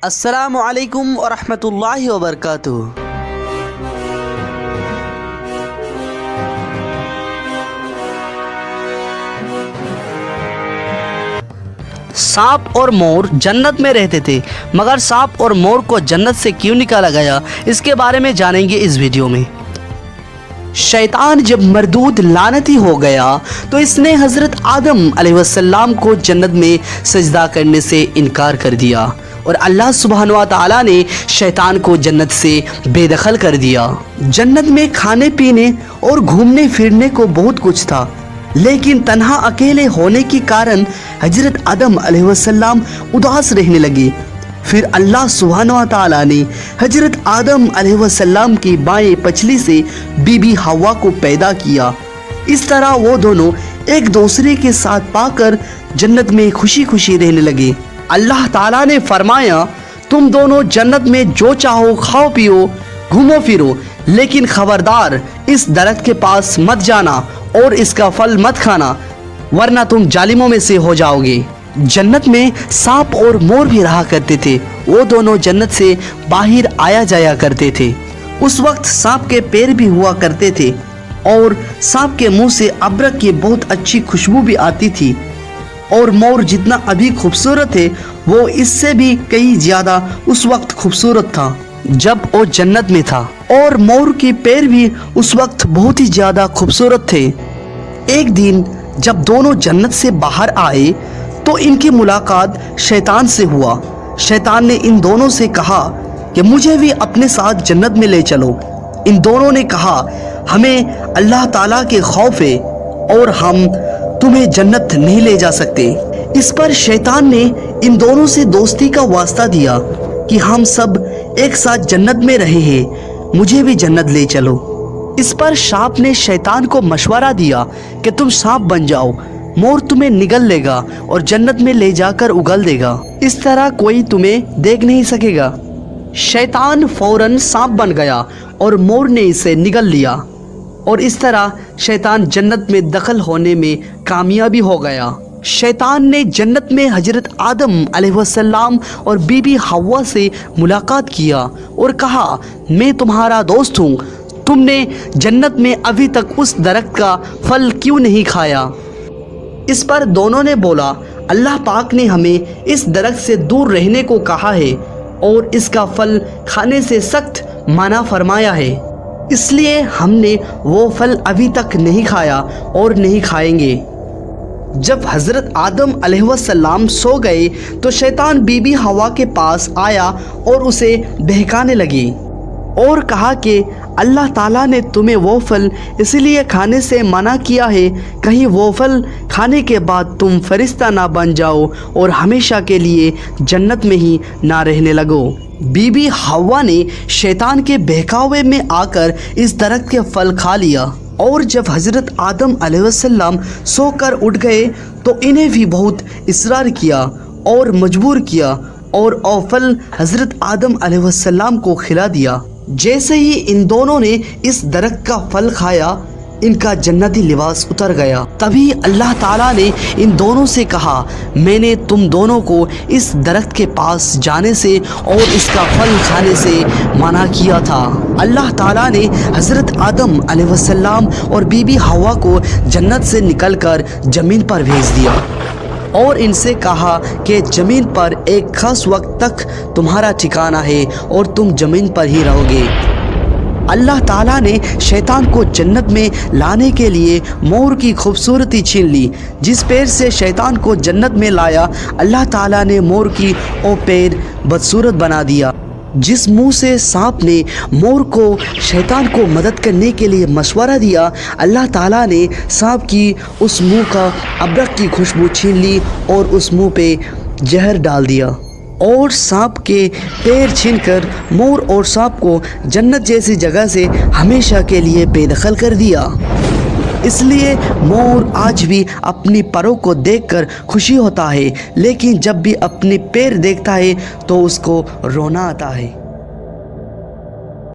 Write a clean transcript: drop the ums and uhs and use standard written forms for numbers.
السلام علیکم ورحمۃ اللہ وبرکاتہ۔ سانپ اور مور جنت میں رہتے تھے، مگر سانپ اور مور کو جنت سے کیوں نکالا گیا، اس کے بارے میں جانیں گے اس ویڈیو میں۔ شیطان جب مردود لعنتی ہو گیا تو اس نے حضرت آدم علیہ السلام کو جنت میں سجدہ کرنے سے انکار کر دیا، اور اللہ سبحانہ و تعالیٰ نے شیطان کو جنت سے بے دخل کر دیا۔ جنت میں کھانے پینے اور گھومنے پھرنے کو بہت کچھ تھا، لیکن تنہا اکیلے ہونے کے کارن حضرت آدم علیہ السلام اداس رہنے لگے۔ پھر اللہ سبحانہ و تعالیٰ نے حضرت آدم علیہ السلام کی بائیں پچھلی سے بی بی حوا کو پیدا کیا۔ اس طرح وہ دونوں ایک دوسرے کے ساتھ پا کر جنت میں خوشی خوشی رہنے لگے۔ اللہ تعالیٰ نے فرمایا، تم دونوں جنت میں جو چاہو کھاؤ پیو، گھومو پھرو، لیکن خبردار اس درخت کے پاس مت جانا اور اس کا پھل مت کھانا، ورنہ تم ظالموں میں سے ہو جاؤ گے۔ جنت میں سانپ اور مور بھی رہا کرتے تھے، وہ دونوں جنت سے باہر آیا جایا کرتے تھے۔ اس وقت سانپ کے پیر بھی ہوا کرتے تھے، اور سانپ کے منہ سے ابرک کی بہت اچھی خوشبو بھی آتی تھی، اور مور جتنا ابھی خوبصورت ہے وہ اس سے بھی کئی زیادہ اس وقت خوبصورت تھا جب وہ جنت میں تھا، اور مور کے پیر بھی اس وقت بہت ہی زیادہ خوبصورت تھے۔ ایک دن جب دونوں جنت سے باہر آئے تو ان کی ملاقات شیطان سے ہوا۔ شیطان نے ان دونوں سے کہا کہ مجھے بھی اپنے ساتھ جنت میں لے چلو۔ ان دونوں نے کہا، ہمیں اللہ تعالیٰ کے خوف ہے اور ہم تمہیں جنت نہیں لے جا سکتے۔ اس پر شیطان نے ان دونوں سے دوستی کا واسطہ دیا کہ ہم سب ایک ساتھ جنت میں رہے ہیں، مجھے بھی جنت لے چلو۔ اس پر سانپ نے شیطان کو مشورہ دیا کہ تم سانپ بن جاؤ، مور تمہیں نگل لے گا اور جنت میں لے جا کر اگل دے گا، اس طرح کوئی تمہیں دیکھ نہیں سکے گا۔ شیطان فوراً سانپ بن گیا اور مور نے اسے نگل لیا، اور اس طرح شیطان جنت میں دخل ہونے میں کامیابی ہو گیا۔ شیطان نے جنت میں حضرت آدم علیہ السلام اور بی بی حوا سے ملاقات کیا اور کہا، میں تمہارا دوست ہوں، تم نے جنت میں ابھی تک اس درخت کا پھل کیوں نہیں کھایا؟ اس پر دونوں نے بولا، اللہ پاک نے ہمیں اس درخت سے دور رہنے کو کہا ہے اور اس کا پھل کھانے سے سخت منع فرمایا ہے، اس لیے ہم نے وہ پھل ابھی تک نہیں کھایا اور نہیں کھائیں گے۔ جب حضرت آدم علیہ السلام سو گئے تو شیطان بی بی حوا کے پاس آیا اور اسے بہکانے لگی اور کہا کہ اللہ تعالیٰ نے تمہیں وہ پھل اس لیے کھانے سے منع کیا ہے، کہیں وہ پھل کھانے کے بعد تم فرشتہ نہ بن جاؤ اور ہمیشہ کے لیے جنت میں ہی نہ رہنے لگو۔ بی بی حوا نے شیطان کے بہکاوے میں آ کر اس درخت کے پھل کھا لیا، اور جب حضرت آدم علیہ السلام سو کر اٹھ گئے تو انہیں بھی بہت اصرار کیا اور مجبور کیا، اور وہ پھل حضرت آدم علیہ السلام کو کھلا دیا۔ جیسے ہی ان دونوں نے اس درخت کا پھل کھایا، ان کا جنتی لباس اتر گیا۔ تبھی اللہ تعالیٰ نے ان دونوں سے کہا، میں نے تم دونوں کو اس درخت کے پاس جانے سے اور اس کا پھل کھانے سے منع کیا تھا۔ اللہ تعالیٰ نے حضرت آدم علیہ السلام اور بی بی حوا کو جنت سے نکل کر زمین پر بھیج دیا، اور ان سے کہا کہ زمین پر ایک خاص وقت تک تمہارا ٹھکانہ ہے اور تم زمین پر ہی رہو گے۔ اللہ تعالیٰ نے شیطان کو جنت میں لانے کے لیے مور کی خوبصورتی چھین لی۔ جس پیر سے شیطان کو جنت میں لایا، اللہ تعالیٰ نے مور کی وہ پیر بدصورت بنا دیا۔ جس منہ سے سانپ نے مور کو شیطان کو مدد کرنے کے لیے مشورہ دیا، اللہ تعالیٰ نے سانپ کی اس منہ کا ابرک کی خوشبو چھین لی اور اس منہ پہ زہر ڈال دیا، اور سانپ کے پیر چھین کر مور اور سانپ کو جنت جیسی جگہ سے ہمیشہ کے لیے بے دخل کر دیا۔ اس لیے مور آج بھی اپنی پروں کو دیکھ کر خوشی ہوتا ہے، لیکن جب بھی اپنے پیر دیکھتا ہے تو اس کو رونا آتا ہے۔